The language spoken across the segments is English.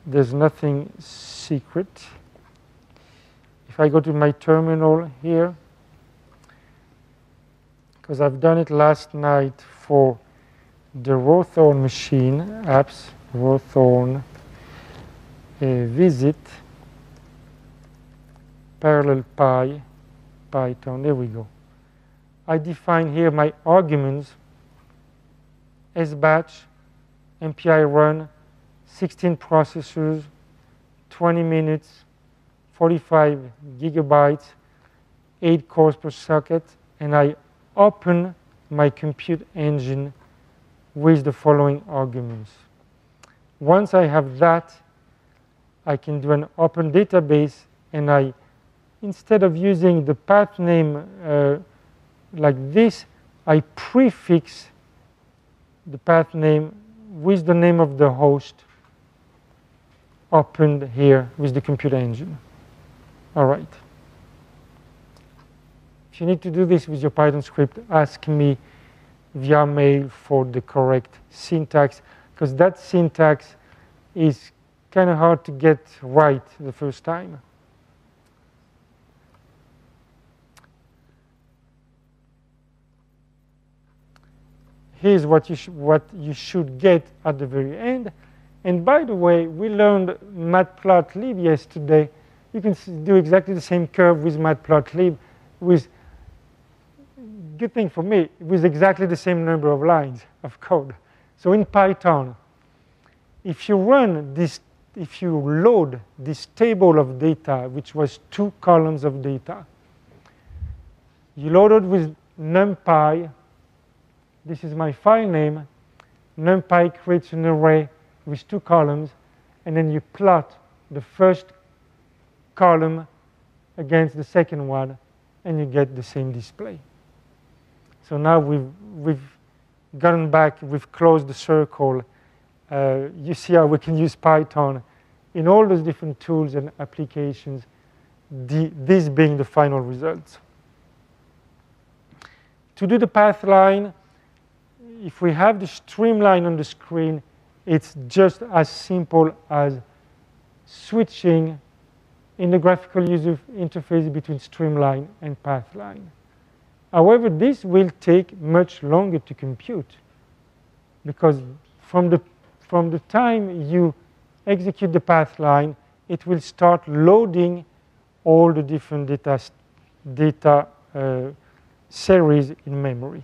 there's nothing secret. If I go to my terminal here, because I've done it last night for the Rowthorn machine apps, Rowthorn VisIt, parallel Python, there we go. I define here my arguments, sbatch, MPI run, 16 processors, 20 minutes, 45 gigabytes, 8 cores per socket, and I open my compute engine with the following arguments. Once I have that, I can do an open database, and I, instead of using the path name like this, I prefix the path name with the name of the host opened here with the compute engine. All right. If you need to do this with your Python script, ask me via mail for the correct syntax, because that syntax is kind of hard to get right the first time. Here's what you should get at the very end. And by the way, we learned matplotlib yesterday. You can do exactly the same curve with matplotlib, with, good thing for me, with exactly the same number of lines of code. So in Python, if you run this, if you load this table of data, which was 2 columns of data, you load it with numpy. This is my file name. NumPy creates an array with 2 columns, and then you plot the first column against the second one, and you get the same display. So now we've gotten back, we've closed the circle. You see how we can use Python in all those different tools and applications, this being the final results. To do the path line, if we have the streamline on the screen, it's just as simple as switching in the graphical user interface between streamline and pathline. However, this will take much longer to compute, because from the time you execute the pathline, it will start loading all the different data series in memory.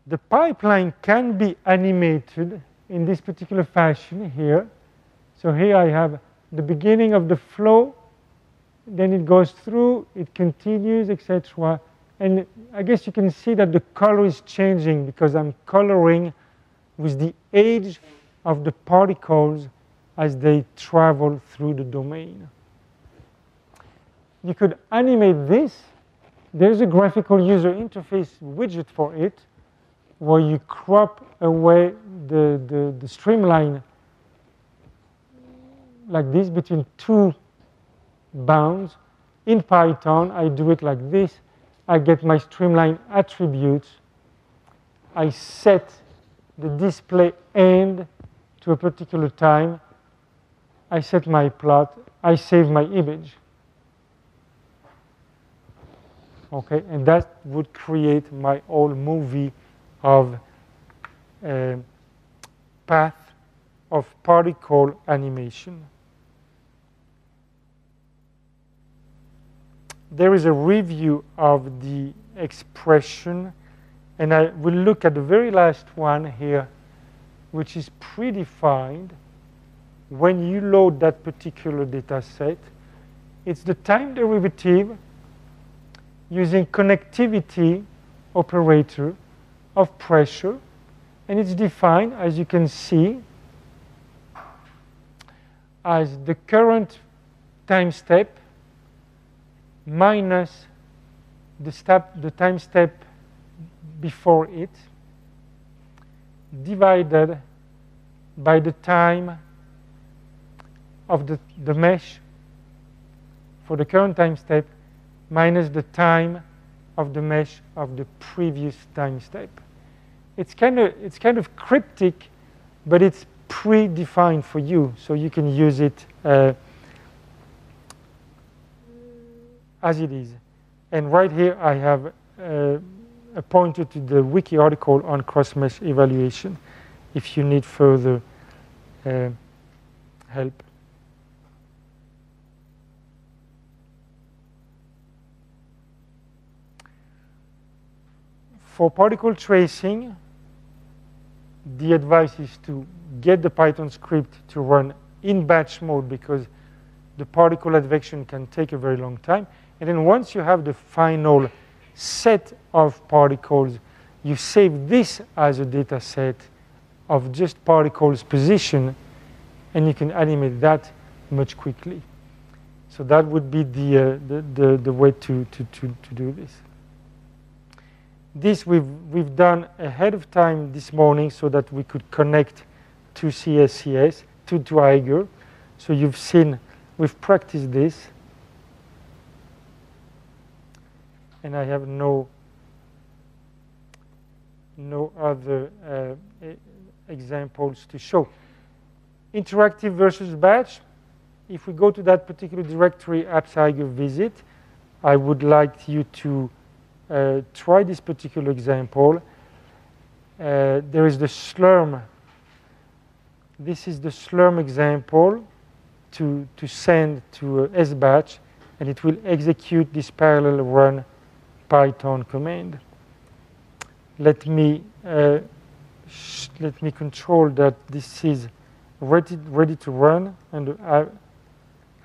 The pipeline can be animated in this particular fashion here. So here I have the beginning of the flow, then it goes through, it continues, etc. And I guess you can see that the color is changing because I'm coloring with the age of the particles as they travel through the domain. You could animate this. There's a graphical user interface widget for it, where you crop away the streamline like this between 2 bounds. In Python, I do it like this. I get my streamline attributes. I set the display end to a particular time. I set my plot. I save my image. Okay, and that would create my old movie of path of particle animation. There is a review of the expression, and I will look at the very last one here, which is predefined when you load that particular data set. It's the time derivative using connectivity operator of pressure, and it's defined, as you can see, as the current time step minus the time step before it, divided by the time of the mesh for the current time step minus the time of the mesh of the previous time step. it's kind of cryptic, but it's predefined for you, so you can use it as it is. And right here, I have a pointer to the wiki article on cross-mesh evaluation if you need further help. For particle tracing, the advice is to get the Python script to run in batch mode, because the particle advection can take a very long time. And then once you have the final set of particles, you save this as a data set of just particles position, and you can animate that much quickly. So that would be the way to do this. This we've done ahead of time this morning so that we could connect to CSCS, to Eiger. So you've seen, we've practiced this. And I have no other examples to show. Interactive versus batch. If we go to that particular directory, apps Eiger VisIt, I would like you to try this particular example. There is the Slurm. This is the Slurm example to send to SBatch, and it will execute this parallel run Python command. Let me control that this is ready to run, and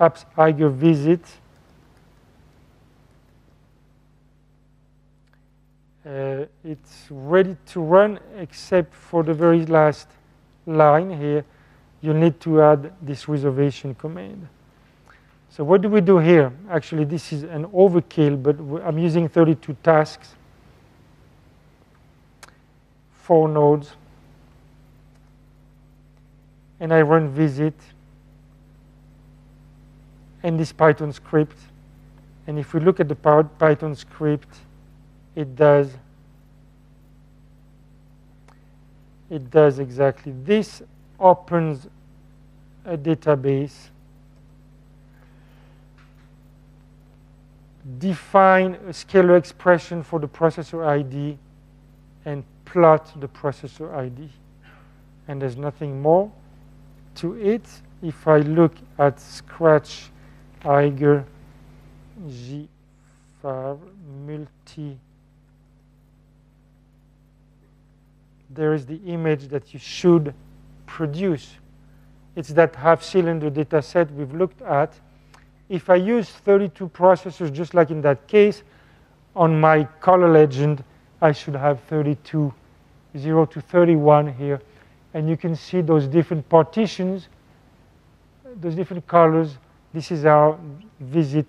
apps Eiger VisIt. It's ready to run, except for the very last line here. You need to add this reservation command. So what do we do here? Actually, this is an overkill, but I'm using 32 tasks, 4 nodes, and I run VisIt and this Python script. And if we look at the Python script, it does exactly this. Opens a database, define a scalar expression for the processor ID, and plot the processor ID. And there's nothing more to it. If I look at Scratch Eiger G Favre multi, there is the image that you should produce. It's that half-cylinder data set we've looked at. If I use 32 processors, just like in that case, on my color legend, I should have 32, 0 to 31 here. And you can see those different partitions, those different colors. This is how VisIt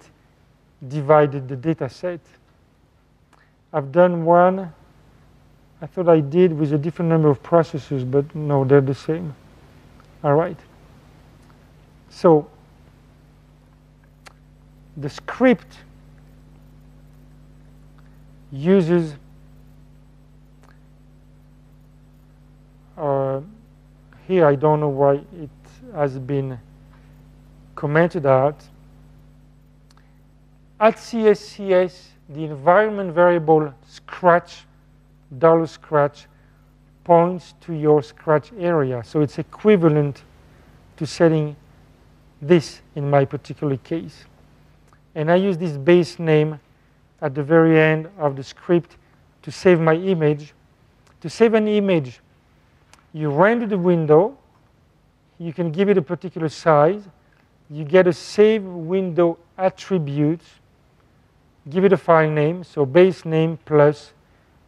divided the data set. I've done one. I thought I did with a different number of processors, but no, they're the same. All right. So the script uses here, I don't know why it has been commented out. At CSCS, the environment variable scratch, $scratch, points to your scratch area. So it's equivalent to setting this in my particular case. And I use this base name at the very end of the script to save my image. To save an image, you render the window. You can give it a particular size. You get a save window attribute. Give it a file name, so base name plus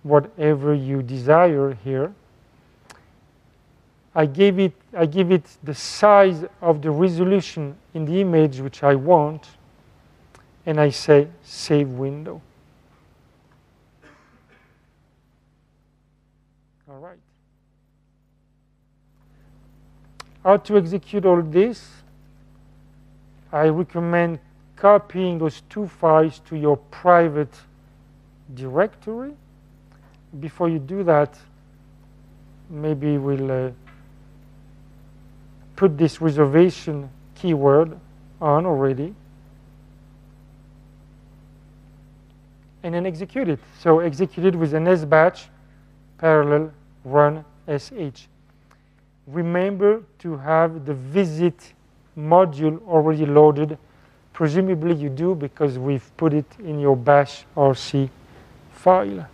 whatever you desire here. I give it the size of the resolution in the image which I want, and I say save window. All right. How to execute all this? I recommend copying those 2 files to your private directory. Before you do that, maybe we'll put this reservation keyword on already, and then execute it. So execute it with an sbatch parallel run sh. Remember to have the VisIt module already loaded. Presumably you do, because we've put it in your bash rc file.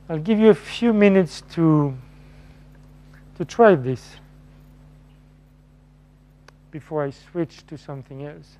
I'll give you a few minutes to try this before I switch to something else.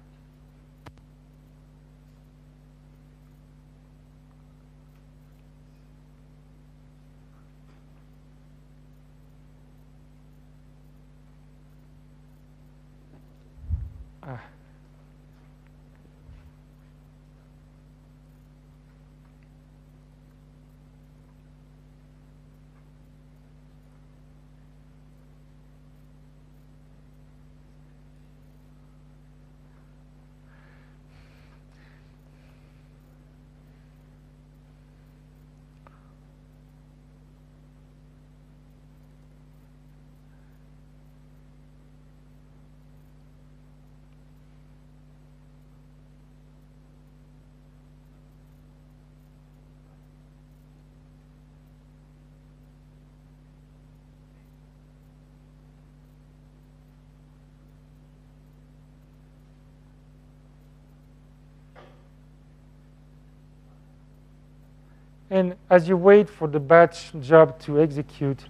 And as you wait for the batch job to execute,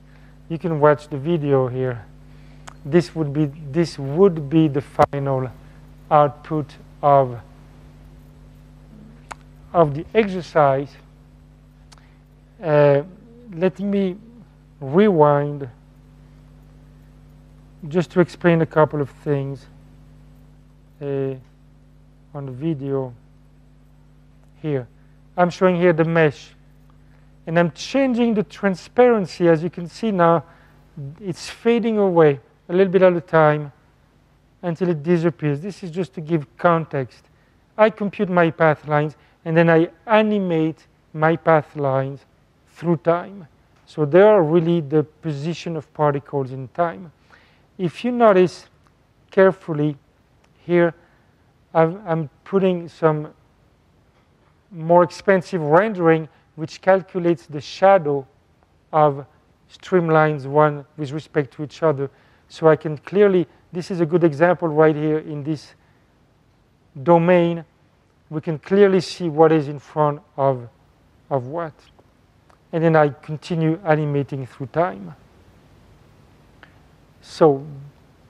you can watch the video here. This would be the final output of the exercise. Let me rewind just to explain a couple of things on the video here. I'm showing here the mesh. And I'm changing the transparency. As you can see now, it's fading away a little bit at a time until it disappears. This is just to give context. I compute my path lines, and then I animate my path lines through time. So they are really the position of particles in time. If you notice carefully here, I'm putting some more expensive rendering which calculates the shadow of streamlines one with respect to each other. So I can clearly, this is a good example right here in this domain. We can clearly see what is in front of what. And then I continue animating through time. So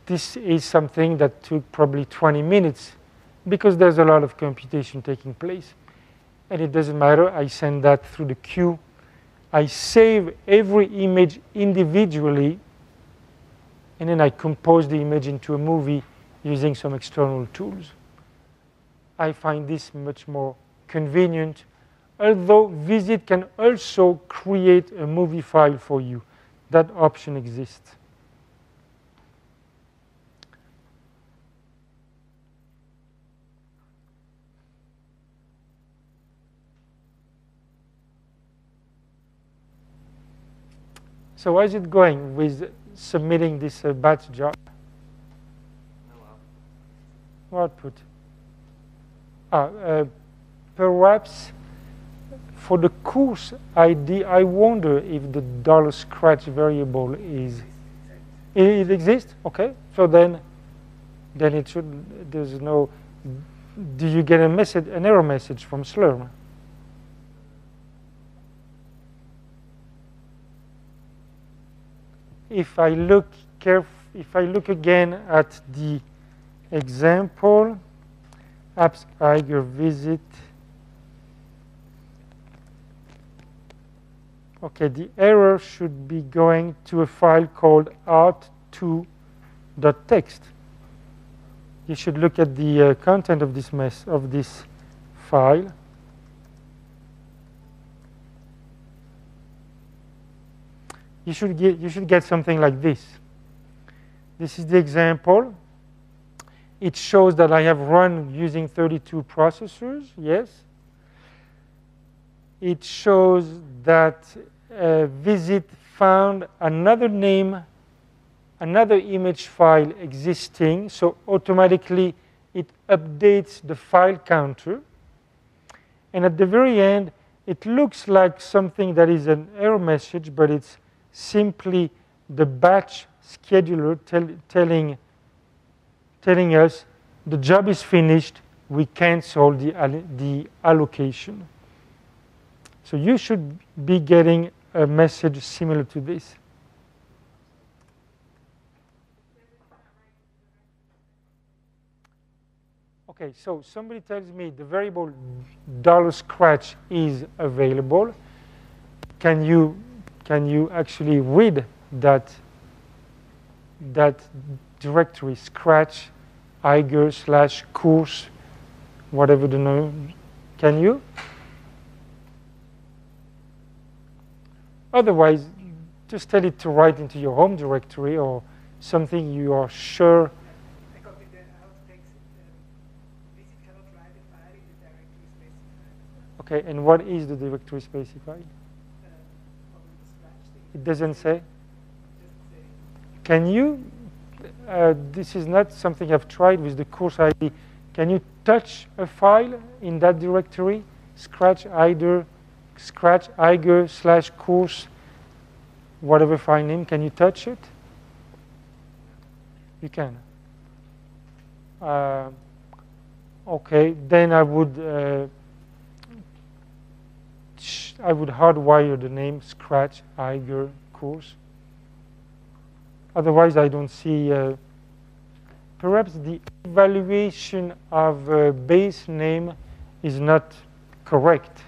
this is something that took probably 20 minutes because there's a lot of computation taking place. And it doesn't matter, I send that through the queue. I save every image individually, and then I compose the image into a movie using some external tools. I find this much more convenient, although VisIt can also create a movie file for you. That option exists. So how is it going with submitting this batch job? Hello. Output. Perhaps for the course ID, I wonder if the $scratch variable is. It exists? Okay. So then it should. There's no. Do you get a message, an error message from Slurm? If I look again at the example, apps Eiger VisIt. Okay, the error should be going to a file called out2.txt. You should look at the content of this file. you should get something like this. This is the example. It shows that I have run using 32 processors, yes. It shows that VisIt found another name, another image file existing, so automatically it updates the file counter. And at the very end, it looks like something that is an error message, but it's simply the batch scheduler telling us the job is finished, we cancel the allocation. So you should be getting a message similar to this. Okay, so somebody tells me the variable $scratch is available. Can you actually read that directory scratch Eiger/course, whatever the name? Can you? Otherwise, just tell it to write into your home directory or something you are sure. Okay, and what is the directory specified? It doesn't say? Can you, this is not something I've tried with the course ID, can you touch a file in that directory? Scratch Eiger/course, whatever file name, can you touch it? You can. Okay, then I would hardwire the name scratch Eiger course. Otherwise, I don't see. Perhaps the evaluation of base name is not correct.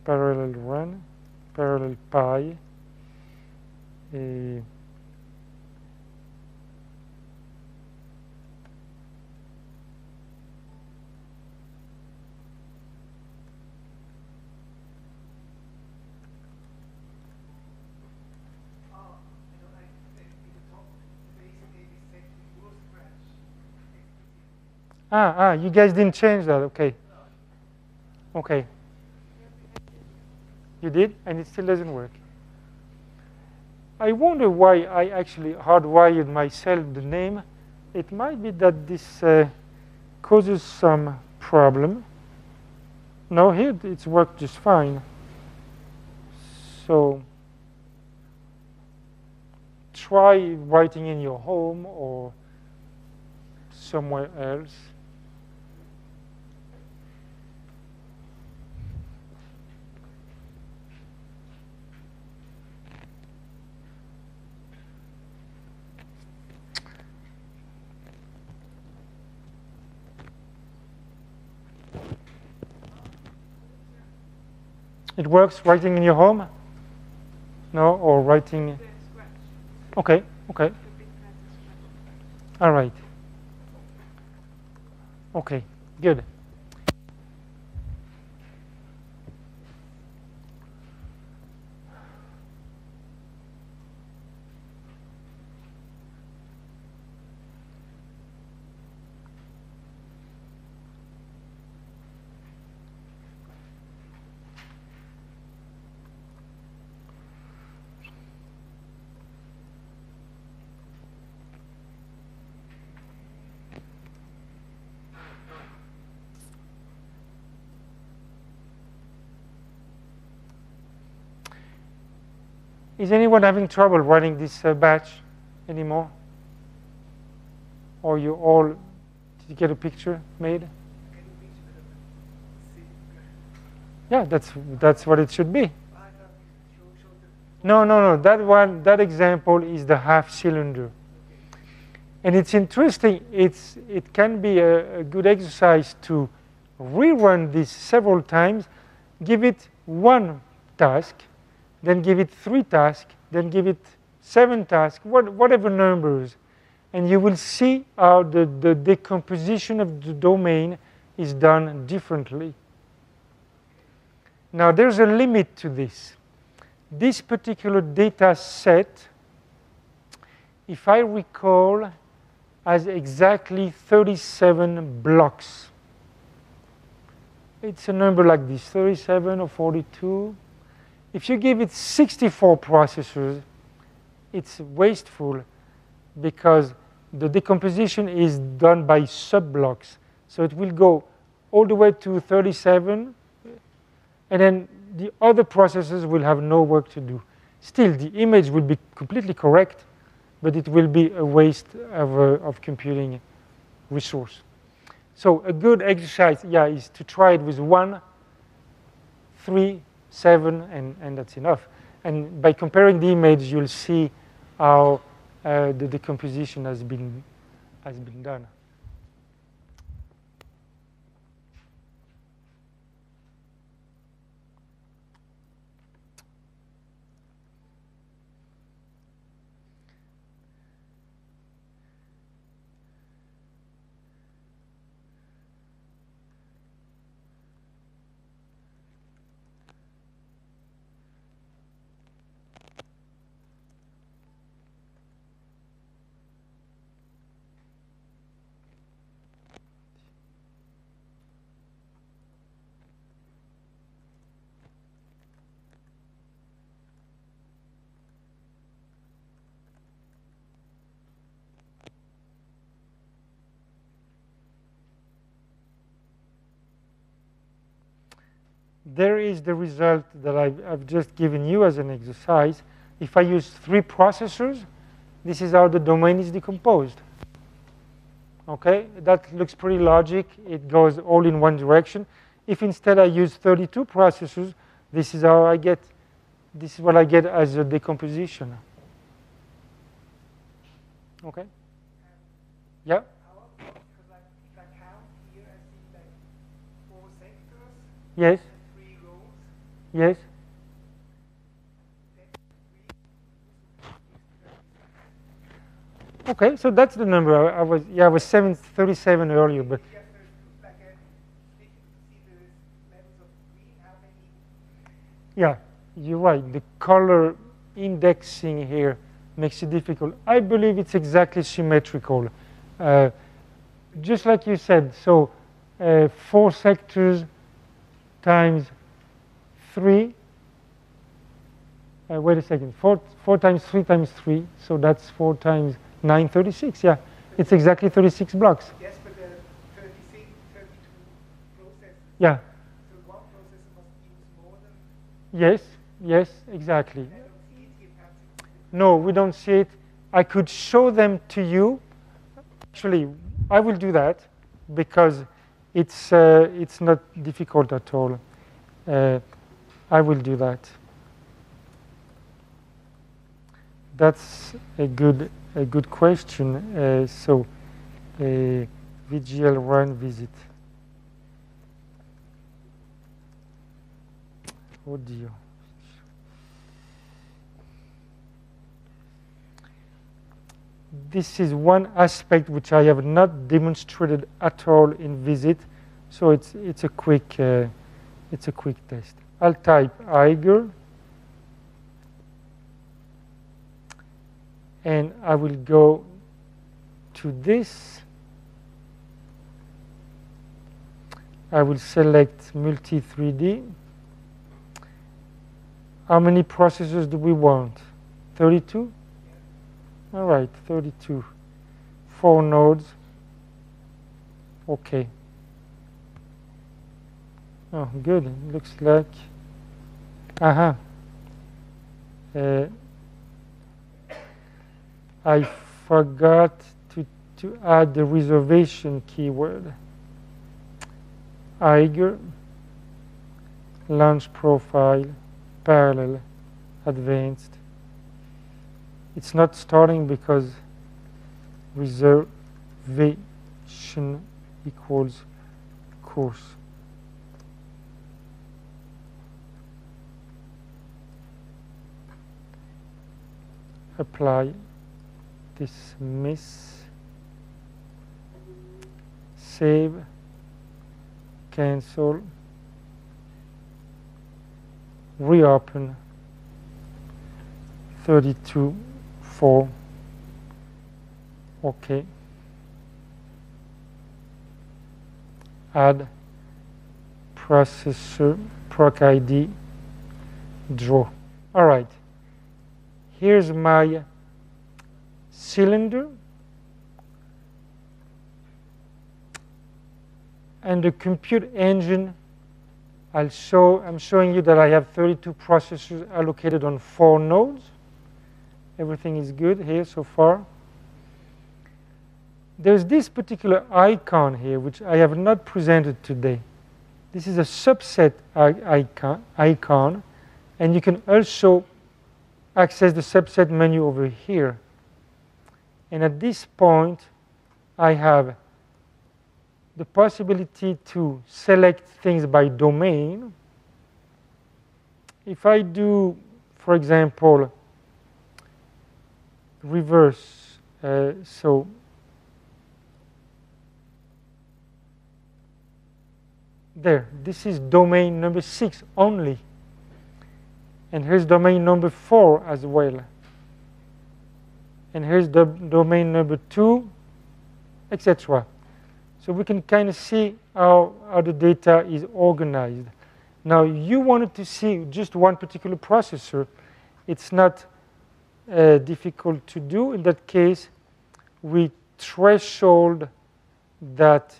Parallel run, parallel pi. You guys didn't change that, okay. Okay. You did, and it still doesn't work. I wonder why I actually hardwired myself the name. It might be that this causes some problem. No, here it's worked just fine. So try writing in your home or somewhere else. It works writing in your home? No, or writing? Okay, okay. All right. Okay, good. Is anyone having trouble running this batch anymore? Or you all, did you get a picture made? Yeah, that's what it should be. No, that example is the half cylinder. And it's interesting, it can be a good exercise to rerun this several times, give it one task, then give it 3 tasks, then give it 7 tasks, whatever numbers. And you will see how the decomposition of the domain is done differently. Now, there's a limit to this. This particular data set, if I recall, has exactly 37 blocks. It's a number like this, 37 or 42. If you give it 64 processors, it's wasteful because the decomposition is done by sub-blocks. So it will go all the way to 37, and then the other processors will have no work to do. Still, the image will be completely correct, but it will be a waste of computing resource. So a good exercise, yeah, is to try it with 1, 3, 7, and that's enough. And by comparing the image, you'll see how the decomposition has been done. There is the result that I've just given you as an exercise. If I use 3 processors, this is how the domain is decomposed. Okay, that looks pretty logic. It goes all in one direction. If instead I use 32 processors, this is how I get, this is what I get as a decomposition. Okay? Yeah? Because if I count here, I see like 4 sectors. Yes? 3 rows. Yes? Okay, so that's the number. I was 37 earlier, but Yes, there's like a difficult to see the levels of green, how many. yeah, you're right. The color indexing here makes it difficult. I believe it's exactly symmetrical. Just like you said, so 4 sectors times 3. Wait a second, 4 times 3 times 3, so that's 4 times 9, 36, yeah. It's exactly 36 blocks. Yes, but there are 32 processes. Yeah. So one processor must use more than. Yes, yes, exactly. I don't see it here, perhaps. No, we don't see it. I could show them to you. Actually, I will do that because it's not difficult at all. I will do that. That's a good question. So, VGL run visit. Oh dear. This is one aspect which I have not demonstrated at all in VisIt, so it's a quick test. I'll type Eiger, and I will go to this. I will select multi 3D. How many processors do we want? 32? All right, 32. 4 nodes. Okay. Oh, good. It looks like. I forgot to add the reservation keyword. Eiger, launch profile, parallel, advanced. It's not starting because reservation equals course. Apply, dismiss, save, cancel, reopen 32.4. OK. Add processor proc ID draw. All right. Here's my cylinder. And the compute engine, I'm showing you that I have 32 processors allocated on 4 nodes. Everything is good here so far. There's this particular icon here, which I have not presented today. This is a subset icon, and you can also access the subset menu over here. And at this point, I have the possibility to select things by domain. If I do, for example, reverse, so there, this is domain number 6 only. And here's domain number 4 as well. And here's the domain number 2, etc. So we can kind of see how the data is organized. Now, you wanted to see just one particular processor. It's not difficult to do. In that case, we threshold that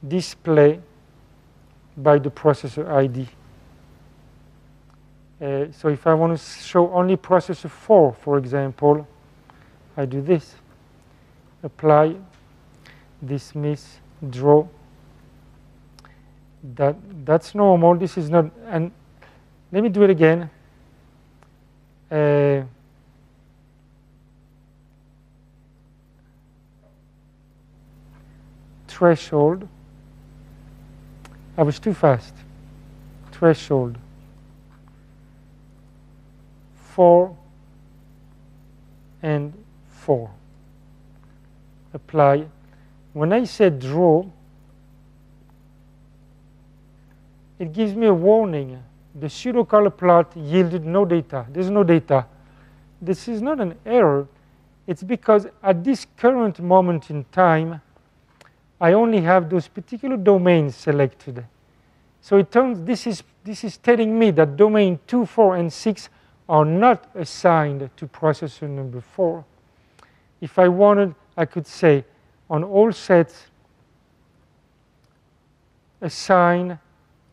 display by the processor ID. So if I want to show only processor 4, for example, I do this. Apply, dismiss, draw. That's normal. This is not. And let me do it again. Threshold. I was too fast. Threshold. 4 and 4. Apply. When I said draw, it gives me a warning. The pseudo-color plot yielded no data. There's no data. This is not an error. It's because at this current moment in time, I only have those particular domains selected. So it turns, this is telling me that domain 2, 4, and 6 are not assigned to processor number 4. If I wanted, I could say on all sets, assign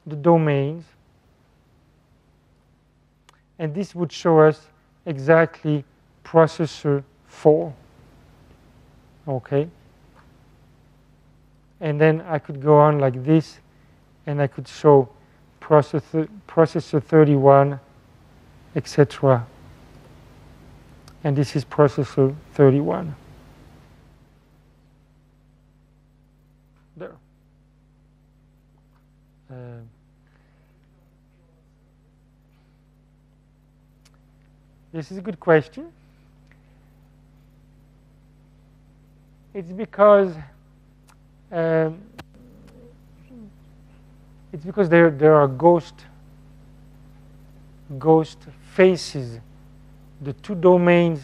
the domains. And this would show us exactly processor 4. OK? And then I could go on like this, and I could show processor 31, etc. And this is processor 31. There. This is a good question. It's because there are ghost faces. The two domains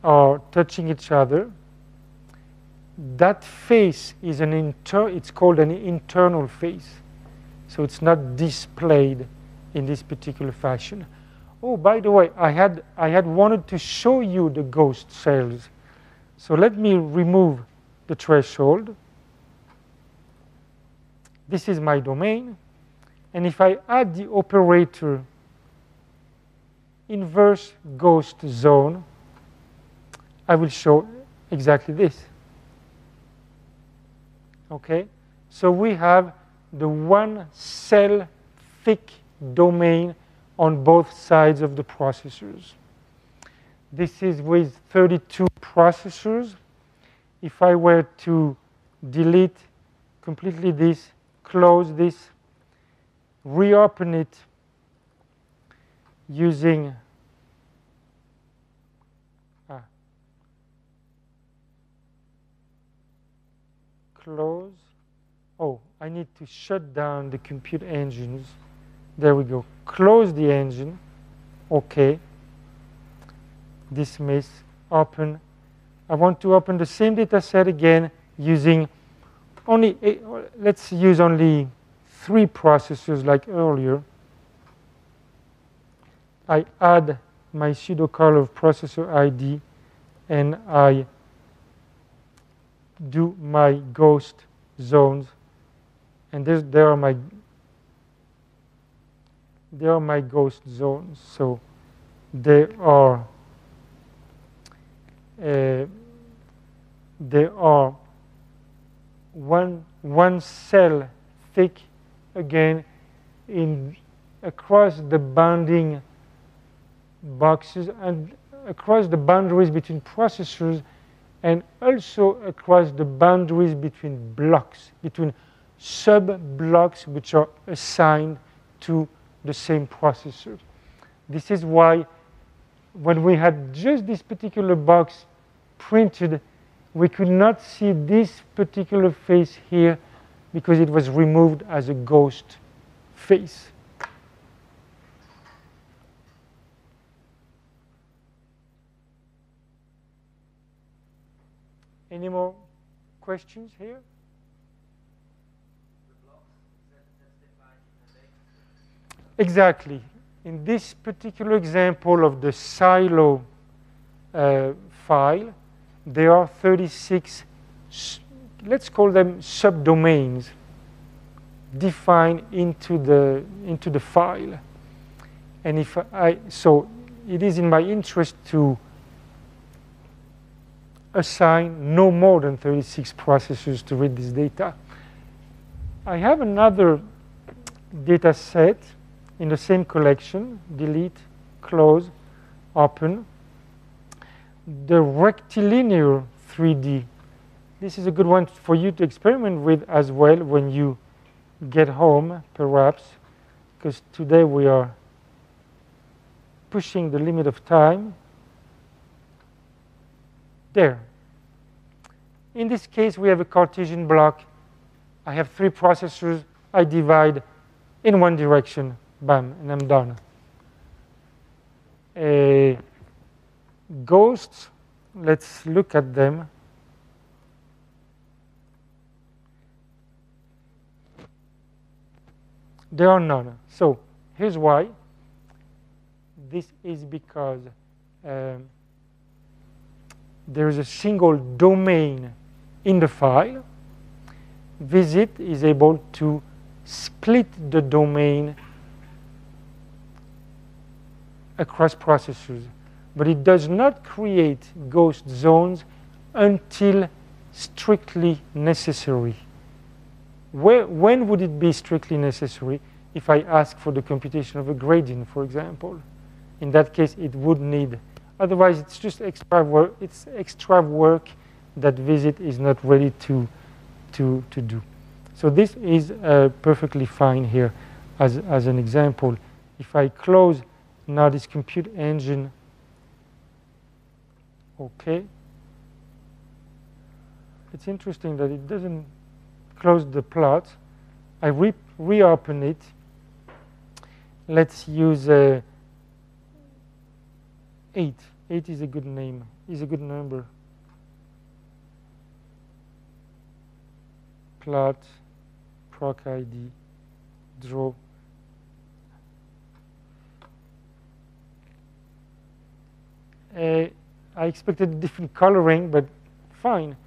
are touching each other. That face is it's called an internal face. So it's not displayed in this particular fashion. Oh, by the way, I had wanted to show you the ghost cells. So let me remove the threshold. This is my domain. And if I add the operator inverse ghost zone, I will show exactly this. Okay? So we have the one cell thick domain on both sides of the processors. This is with 32 processors. If I were to delete completely this, close this, reopen it using close. Oh, I need to shut down the compute engines. There we go. Close the engine. OK. Dismiss. Open. I want to open the same data set again using only, let's use only 3 processors like earlier. I add my pseudo-call of processor ID, and I do my ghost zones. And there are my ghost zones. So they are one cell thick, again, across the bounding boxes and across the boundaries between processors, and also across the boundaries between blocks, between sub-blocks which are assigned to the same processor. This is why when we had just this particular box printed, we could not see this particular face here because it was removed as a ghost face. Any more questions here? The blocks, that's defined in the data. Exactly. In this particular example of the silo file, there are 36, let's call them subdomains, defined into the file. And so it is in my interest to assign no more than 36 processors to read this data. I have another data set in the same collection, delete, close, open. The rectilinear 3D. This is a good one for you to experiment with as well when you get home, perhaps, because today we are pushing the limit of time. There. In this case, we have a Cartesian block. I have 3 processors. I divide in one direction. Bam, and I'm done. Ghosts, let's look at them. There are none. So here's why. This is because there is a single domain in the file. VisIt is able to split the domain across processors, but it does not create ghost zones until strictly necessary. When would it be strictly necessary? If I ask for the computation of a gradient, for example. In that case, it would need. Otherwise, it's just extra work. It's extra work that VisIt is not ready to do. So this is perfectly fine here as an example. If I close now this compute engine, okay. It's interesting that it doesn't close the plot. I reopen it. Let's use 8. 8 is a good name, is a good number. Plot, proc ID, draw. I expected a different coloring, but fine.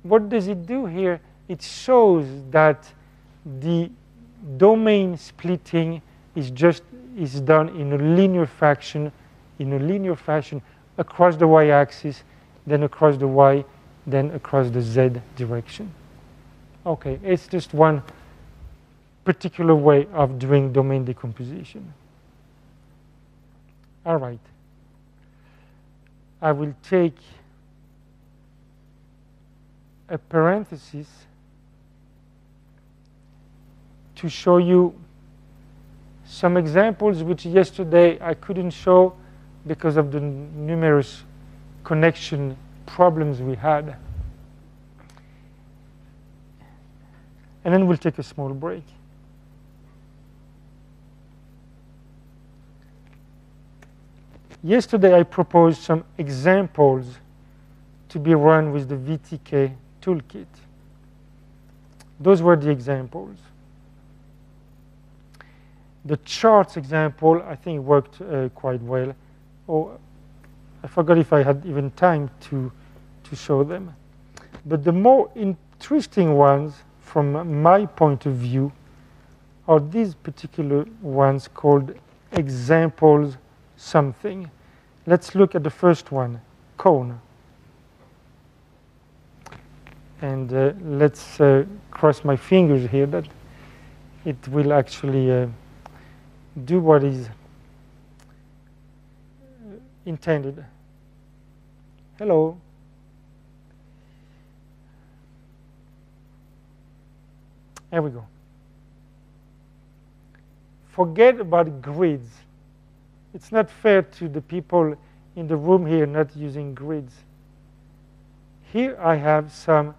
What does it do here? It shows that the domain splitting is done in a linear fashion, across the y-axis, then across the y, then across the z direction. Okay, it's just one particular way of doing domain decomposition. All right. I will take a parenthesis to show you some examples which yesterday I couldn't show because of the numerous connection problems we had. and then we'll take a small break. Yesterday, I proposed some examples to be run with the VTK toolkit. Those were the examples. The charts example, I think, worked quite well. Oh, I forgot if I had even time to show them. But the more interesting ones, from my point of view, are these particular ones called examples something. Let's look at the first one, cone. And let's cross my fingers here that it will actually do what is intended. Hello. There we go. Forget about grids. It's not fair to the people in the room here not using grids. Here I have some,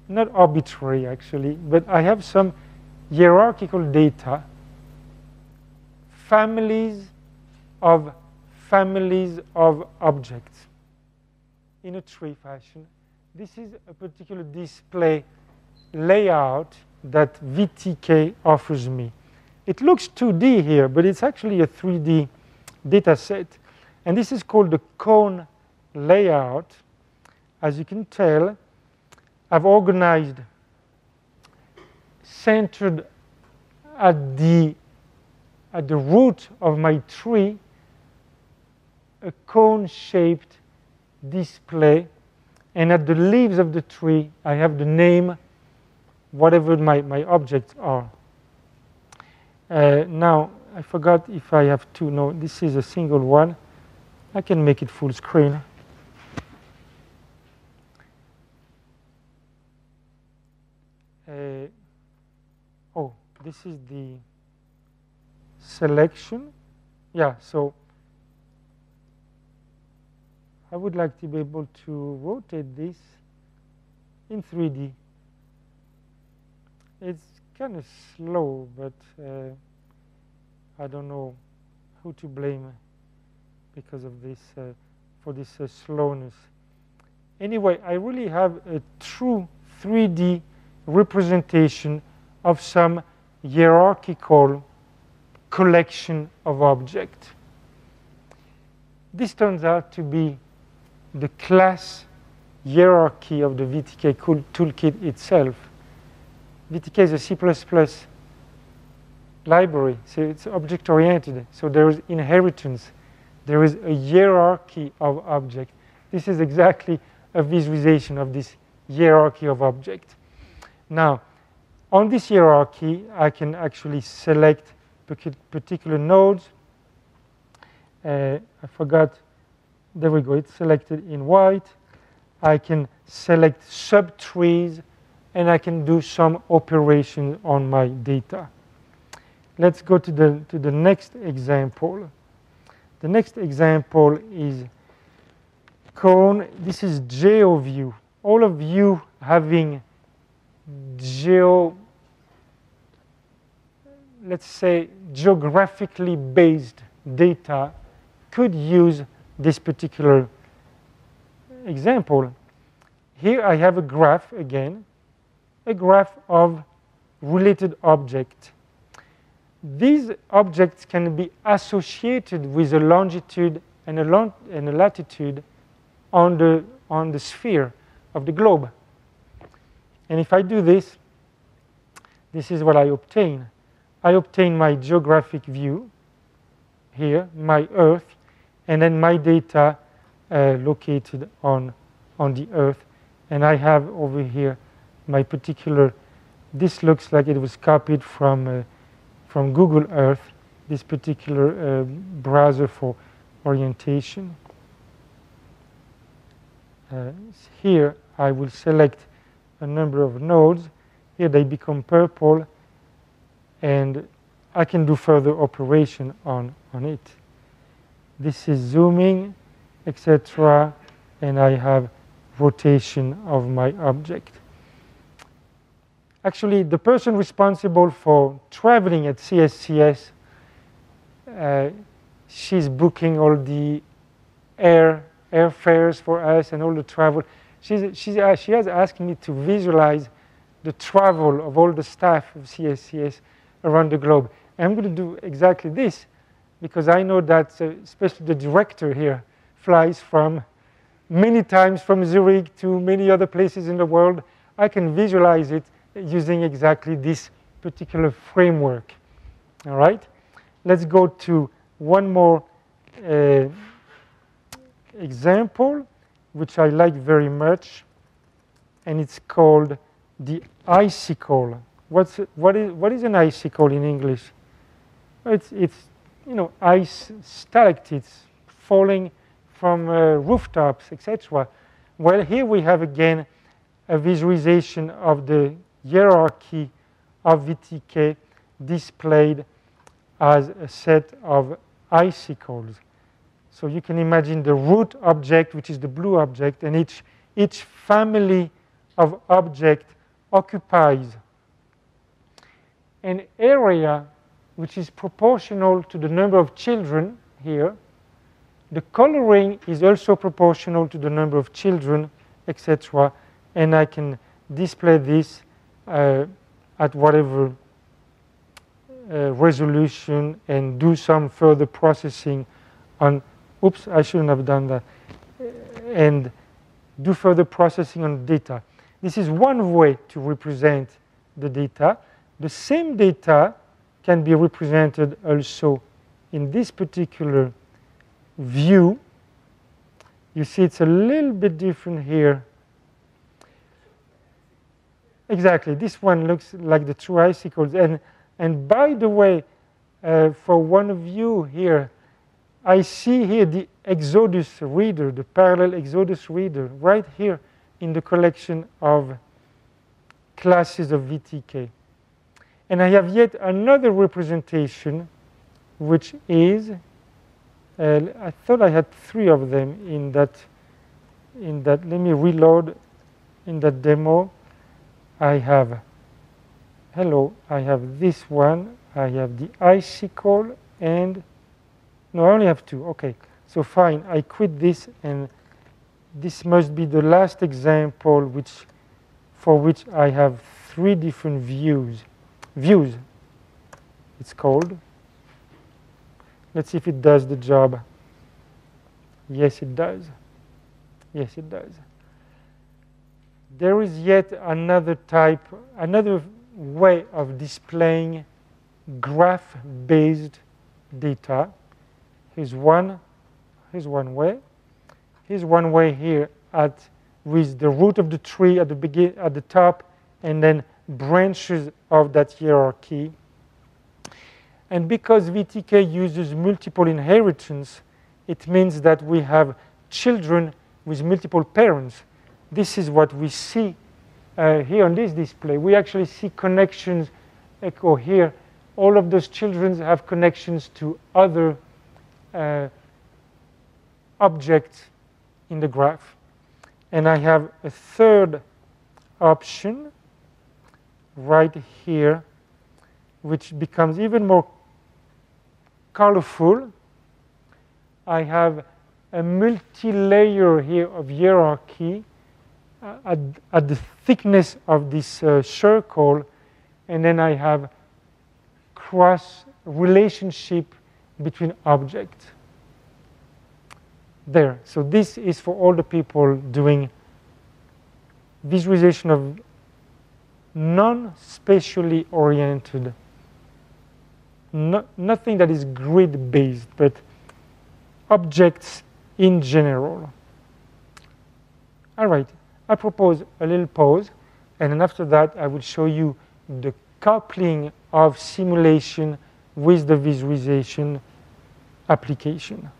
not arbitrary actually, but I have some hierarchical data, families of objects in a tree fashion. This is a particular display layout that VTK offers me. It looks 2D here, but it's actually a 3D data set. And this is called the cone layout. As you can tell, I've organized, centered at the root of my tree, a cone-shaped display. And at the leaves of the tree, I have the name, whatever my objects are. Now, I forgot if I have two. No, this is a single one. I can make it full screen. Oh, this is the selection. Yeah, so I would like to be able to rotate this in 3D. It's kind of slow, but I don't know who to blame because of this, for this slowness. Anyway, I really have a true 3D representation of some hierarchical collection of objects. This turns out to be the class hierarchy of the VTK toolkit itself. VTK is a C++ library, so it's object-oriented. So there is inheritance. There is a hierarchy of objects. This is exactly a visualization of this hierarchy of objects. Now, on this hierarchy, I can actually select particular nodes. I forgot. There we go. It's selected in white. I can select subtrees, and I can do some operations on my data. Let's go to the next example. The next example is cone. This is GeoView. All of you having let's say, geographically based data could use this particular example. Here I have a graph again, a graph of related objects. These objects can be associated with a longitude and a latitude on the sphere of the globe. And if I do this, this is what I obtain. I obtain my geographic view here, my Earth, and then my data located on the Earth. And I have over here my particular, this looks like it was copied from Google Earth, this particular browser for orientation. Here I will select a number of nodes. Here they become purple, and I can do further operation on it. This is zooming, etc., and I have rotation of my object. actually, the person responsible for traveling at CSCS, she's booking all the airfares for us and all the travel. She has asked me to visualize the travel of all the staff of CSCS around the globe. And I'm going to do exactly this, because I know that especially the director here flies from many times from Zurich to many other places in the world. I can visualize it using exactly this particular framework. All right? Let's go to one more example, which I like very much, and it's called the icicle. What is an icicle in English? It's you know, ice stalactites falling from rooftops, etc. Well, here we have again a visualization of the hierarchy of VTK displayed as a set of icicles. So you can imagine the root object, which is the blue object, and each family of object occupies an area which is proportional to the number of children here. The coloring is also proportional to the number of children, etc. And I can display this at whatever resolution and do some further processing on, oops, I shouldn't have done that, and do further processing on data. This is one way to represent the data. The same data can be represented also in this particular view. You see it's a little bit different here. Exactly, this one looks like the two icicles. And by the way, for one of you here, I see here the Exodus reader, the parallel Exodus reader, right here in the collection of classes of VTK. And I have yet another representation, which is, I thought I had 3 of them in that, let me reload in that demo. I have, hello, I have this one, I have the icicle, and, no, I only have 2, okay. So fine, I quit this, and this must be the last example for which I have 3 different views. Views, it's called. Let's see if it does the job. Yes, it does. Yes, it does. There is yet another way of displaying graph-based data. Here's one way. Here's one way here with the root of the tree at the top, and then branches of that hierarchy. And because VTK uses multiple inheritance, it means that we have children with multiple parents. This is what we see here on this display. We actually see connections echo here. All of those children have connections to other objects in the graph. And I have a third option right here, which becomes even more colorful. I have a multi-layer here of hierarchy at the thickness of this circle, and then I have cross relationship between objects. There. So this is for all the people doing visualization of non-spatially oriented, nothing that is grid-based, but objects in general. All right, I propose a little pause, and then after that, I will show you the coupling of simulation with the visualization application.